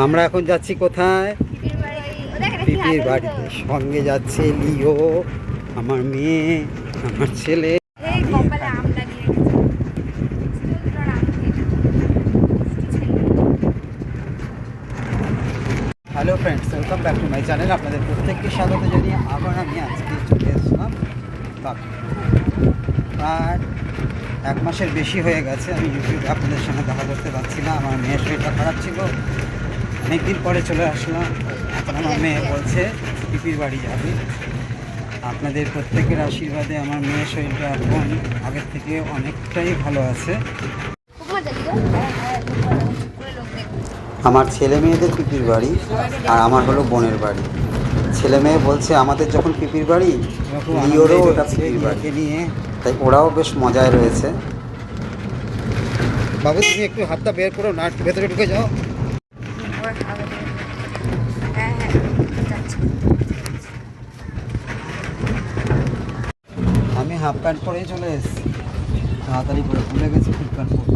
আমরা এখন যাচ্ছি কোথায়? পিপির বাড়িতে। সঙ্গে যাচ্ছে লিও, আমার মেয়ে, আমার ছেলে। Hello friends, welcome back to my channel. আপনাদের প্রত্যেককে স্বাগত জানিয়ে আবার আমি আজকে চলে এসলাম বাকি। আর 1 মাসের বেশি হয়ে গেছে আমি ইউটিউবে আপনাদের সঙ্গে দেখা করতে পারছি না। আমার মেয়ের শরীরটা খারাপ ছিল, অনেকদিন পরে চলে আসলাম। এখন আমার মেয়ে বলছে পিপির বাড়ি যাবে। আপনাদের প্রত্যেকের আশীর্বাদে আমার মেয়ের শরীরটা এখন আগের থেকে অনেকটাই ভালো আছে। আমার ছেলে মেয়েদের পিপির বাড়ি আর আমার হলো বোনের বাড়ি। ছেলে মেয়ে বলছে আমাদের যখন পিপির বাড়ি, লিওরও ওটা পিপির বাড়ি নিয়ে, তাই ওরাও বেশ মজায় রয়েছে। বাবু তুমি একটু হাতটা বের করো না, একটু ভেতরে ঢুকে যাও। আমি হাফ প্যান্ট পরেই চলে এসেছি, তাড়াতাড়ি করে ভুলে গেছি ফুল প্যান্ট পরে।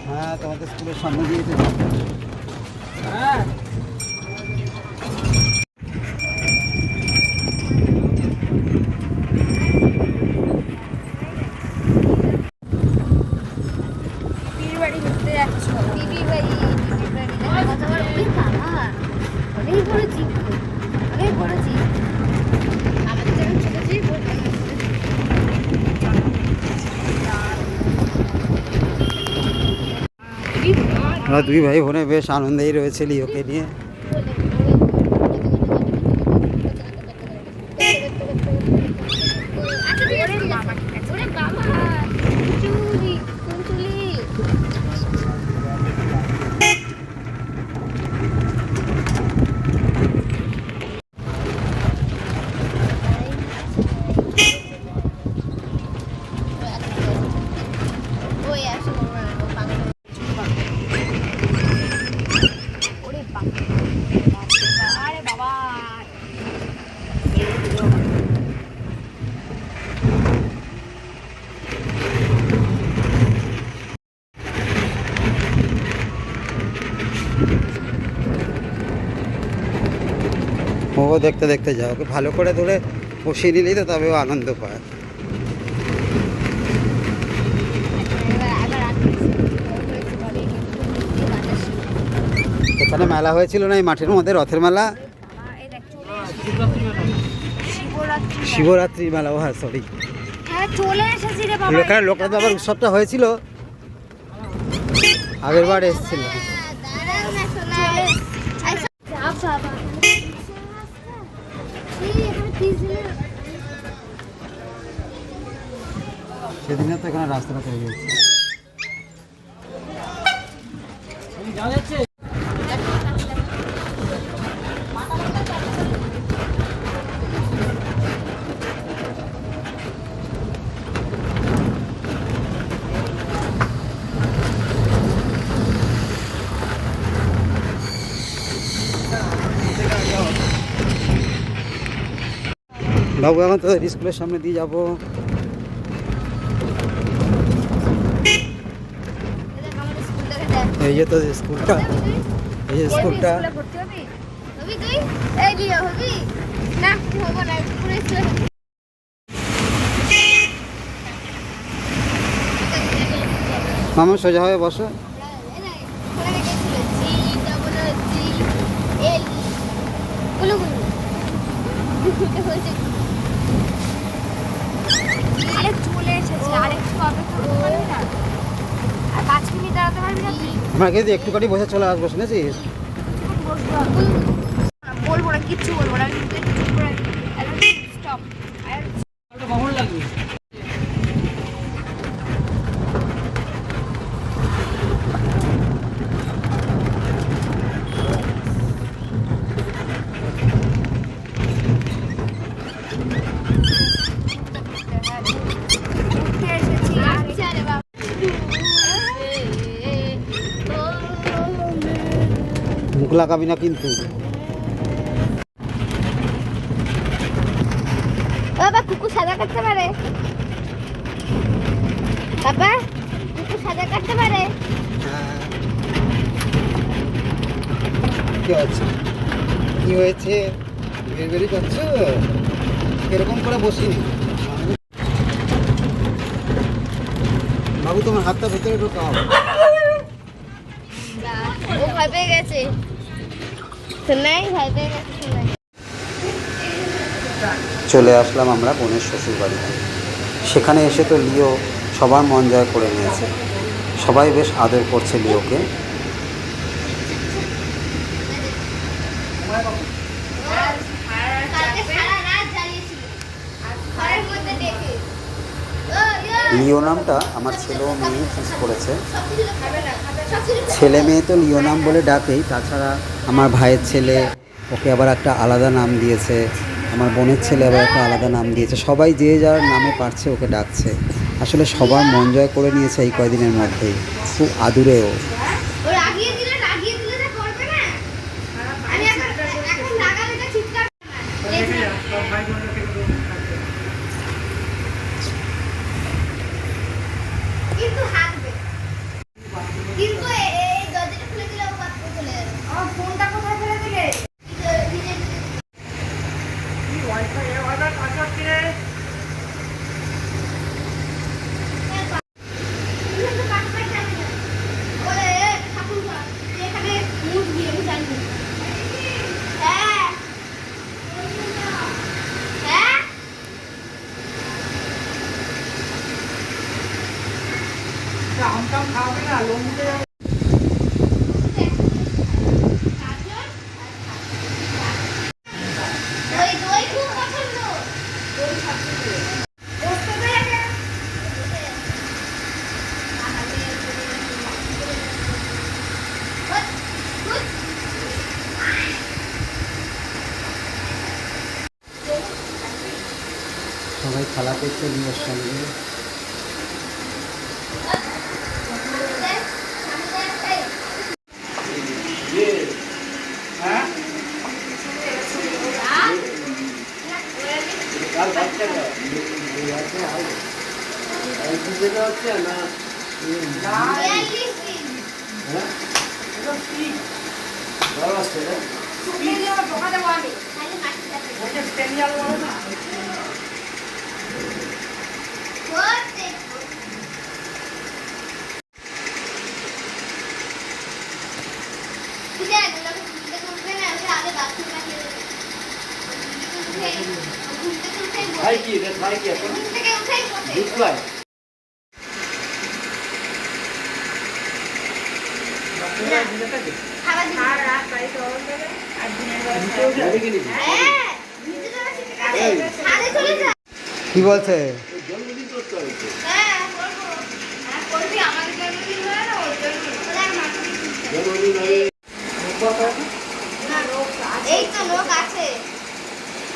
হ্যাঁ, তোমাদের স্কুলের সামনে দিয়েছে। হ্যাঁ, আমরা দুই ভাই বোনে বেশ আনন্দেই রয়েছে লিওকে নিয়ে। ও দেখতে দেখতে যাও, ওকে ভালো করে ধরে বসিয়ে নিলেই তো তবে ও আনন্দ পায়। এখানে মেলা হয়েছিল না এই মাঠের মধ্যে, রথের মেলা, শিবরাত্রি মেলা। ও হ্যাঁ, সরি, এখানে লোকনাথ বাবার উৎসবটা হয়েছিল, আগের বার এসেছিল। সেদিনে তো এখানে রাস্তাটা তৈরি হয়েছে। বাবু এখন তো স্কুলের সামনে দিয়ে যাবো। এই যে তো স্কুলটা, এই যে স্কুলটা। মামা সোজা হয়ে বসো। আমরা কিন্তু একটুখানি বসে চলে আসবো, শুনেছিস? বলবো না, কিচ্ছু বলবো না। মুখ লাগাবি না কিন্তু। বাবা কুকুর সাদা করতে পারে? বাবা কুকুর কাটতে পারে। হ্যাঁ। কি হচ্ছে? কি হয়েছে? বেরি করছো? এরকম করে বসিনি। বাবু তোমার হাতটা ভেতরে ঢোকাও। ও ভয় পেয়ে গেছে। শোনাই ভয় পেয়ে গেছে শোনাই। চলে আসলাম আমরা বোনের শ্বশুর বাড়িতে। সেখানে এসে তো লিও সবার মন জয় করে নিয়েছে। সবাই বেশ আদর করছে লিওকে। কালকে সারা রাত জ্বালিয়েছিল। ঘরের মধ্যে ডেকে। লিও নামটা আমার ছেলে ও মেয়ে চুজ করেছে। সবকিছু তো খাবে না, সবকিছু ছেলে মেয়ে তো লিও নাম বলে ডাকেই, তাছাড়া আমার ভাইয়ের ছেলে ওকে আবার একটা আলাদা নাম দিয়েছে, আমার বোনের ছেলে আবার একটা আলাদা নাম দিয়েছে। সবাই যে যার নামে পারছে ওকে ডাকছে। আসলে সবার মন জয় করে নিয়েছে এই কয়দিনের মধ্যেই। খুব আদুরেও। ও লাগিয়ে দিলে না করবে না। আমি এখন লাগালে তো চিৎকার করবে না। কিন্তু হাঁটবে। কিন্তু এই দরজাটা খুলে দিলে ও বাথরুমে চলে যাবে। আমার ফোনটা কোথায় ফেলে দিলে? সবাই খেলা করছে লিওর সঙ্গে। কি বলছে? এই তো লোক আছে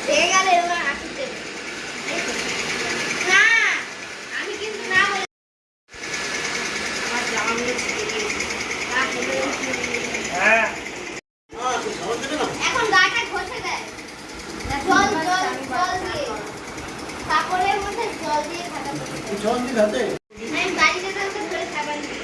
পেয়ে গেলে এবার আসতে না আমি কিন্তু না বলে আমার জামা হ্যাঁ এখন গাটা ঘষে দেয় জল দিয়ে কাপড়ের মধ্যে জল দিয়ে ঢাকা জল দিয়ে ঢাকে আমি বাড়িতে তো ধরে সাবান দিয়ে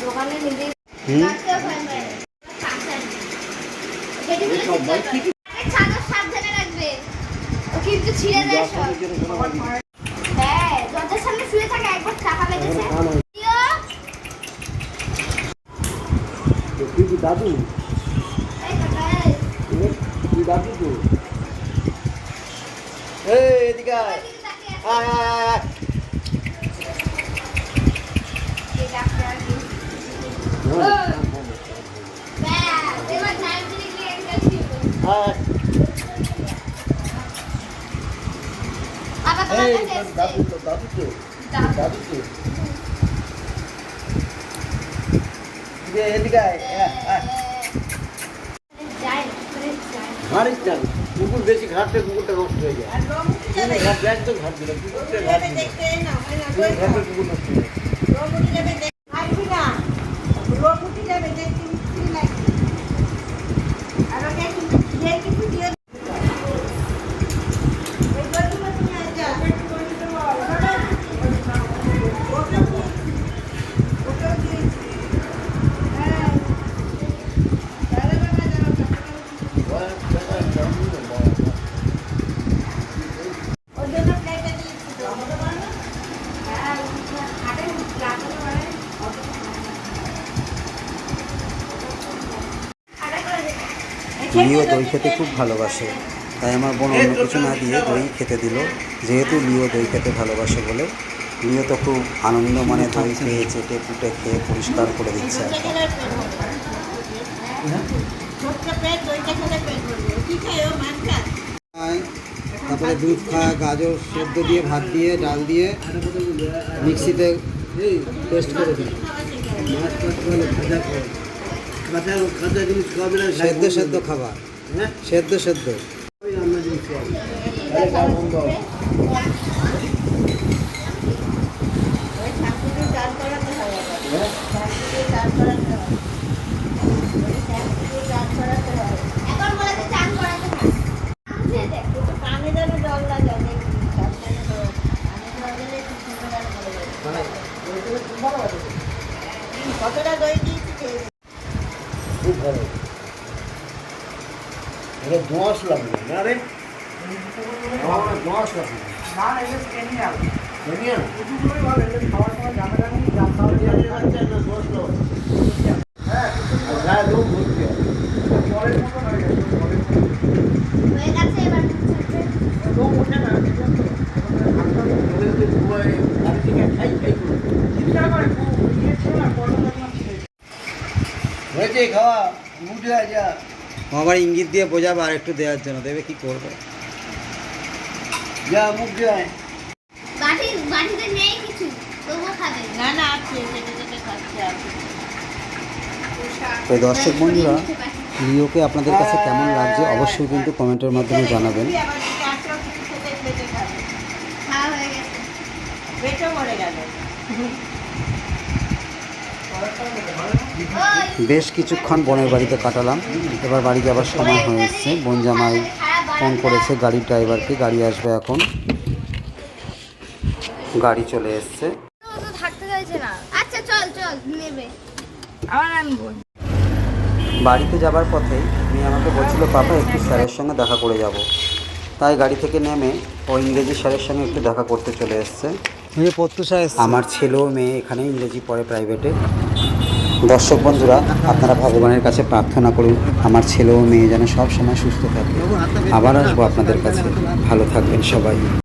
দোকানে নিজে চাদর সাবধানে রাখবে ও কিন্তু ছিঁড়ে দেয় সব হ্যাঁ দরজার সামনে শুয়ে থাকে একবার চাপা লেগেছে দাদু দাদু তো এদিকে কুকুর বেশি ঘাটলে কুকুরটা নষ্ট হয়ে যায়। আর রং উঠে যাবে। ঘাট একদম ঘাট দিল, কুকুরটা রং ঘাট যাবে দিল। দেখতে না, হয় না, কুকুর দই ঘাটলে খাও। কুকুর নষ্ট হয়ে যায়। রং উঠে যাবে আসবি না। রং উঠে যাবে দেখতে মিষ্টি লাগবে। আর ওকে কিন্তু দিয়ে কিছু দিয়ে এই জলগুলো তুমি আজ যা। ওকেও দিয়েছি। হ্যাঁ। তাহলে বাবা যারা বয়স দেখা জন্ম বয়স। ওর জন্য প্লেটে দিয়েছি তো। হ্যাঁ, আরে লাগানো হয়। লিও দই খেতে খুব ভালোবাসে, তাই আমার বোন অন্য কিছু না দিয়ে দই খেতে দিল। যেহেতু লিও দই খেতে ভালোবাসে বলে লিও তো খুব আনন্দ মনে দই খেয়ে চেটে পুটে খেয়ে পরিষ্কার করে দিচ্ছে দইটা একদম। খেলে পেট ভরবে। ছোট্ট পেট, দইটা খেলে পেট ভরবে। কি খায় ও? মাছ খায়? তারপরে দুধ খায়, গাজর সেদ্ধ দিয়ে, ভাত দিয়ে, ডাল দিয়ে মিক্সিতে পেস্ট করে দিই। মাছ ফাছ খাওয়ালে ভাজা খাওয়া। কাঁচা কাঁচা জিনিস খাওয়াবে না। সেদ্ধ সেদ্ধ খাবার, হ্যাঁ, সেদ্ধ সেদ্ধ। রান্না জিনিস খাওয়াবে। তাহলে গা বন্ধ হবে। ওই ঠাকুরের চাল করাতে হয় আবার। হ্যাঁ? ঠাকুরের চাল করাতে হয়। ওই ঠাকুরের চাল করাতে হয়। এখন বলেছে চান করাতে হয়। বুঝিয়ে দে। কিন্তু কানে যেন জল না যায়, দেখবি। সাবধানে করো। কানে জল দিলে একটু সুন্দর আর ভালো লাগে। মানে দইগুলো খুব ভালো হবে। কতটা দই দিয়েছি খেয়ে নে। খুব ভালো। এটা দোঁয়াশ লাগবে না রে? আমার দোঁয়াশ লাগবে। Genial? আচ্ছা, না, দোঁয়াশ লাগবে। হ্যাঁ, আর গায়ে লোম ভর্তি হবে। হয়ে গেছে, এবার মুছে দে। ওদের যে ধোঁয়ায় গাড়ি থেকে খাই খাই করে। হয়েছে খাওয়া, মুখ ধোয়া যা। ও আবার ইঙ্গিত দিয়ে বোঝাবে আর একটু দেওয়ার জন্য, দেবে কি করবে। যা মুখ ধোয়ায়। বাটিতে নেই কিছু, তবুও খাবে। না না আছে, যেতে যেতে খাচ্ছে আছে। তো দর্শক বন্ধুরা, লিওকে আপনাদের কাছে কেমন লাগছে অবশ্যই কিন্তু কমেন্টের মাধ্যমে জানাবেন। আবার যদি আসলেও কিছু খেতে প্লেটে খাবে। খাওয়া হয়ে গেছে। পেটও ভরে গেল। ওই বেশ কিছুক্ষণ বোনের বাড়িতে কাটালাম, এবার বাড়ি যাবার সময় হয়ে এসছে। বোন জামাই ফোন করেছে গাড়ির ড্রাইভারকে, গাড়ি আসবে এখন। গাড়ি চলে এসছে। থাকতে চাইছে না। আচ্ছা চল চল নেবে। আবার আনবো। বাড়িতে যাবার পথে মেয়ে আমাকে বলছিল পাপা একটু স্যারের সঙ্গে দেখা করে যাব। তাই গাড়ি থেকে নেমে ও ইংরেজি স্যারের সঙ্গে একটু দেখা করতে চলে এসছে। আমার ছেলেও মেয়ে এখানে ইংরেজি পড়ে প্রাইভেটে। দর্শক বন্ধুরা, আপনারা ভগবানের কাছে প্রার্থনা করুন আমার ছেলে ও মেয়ে যেন সব সময় সুস্থ থাকে। আবার আসবো আপনাদের কাছে, ভালো থাকবেন সবাই।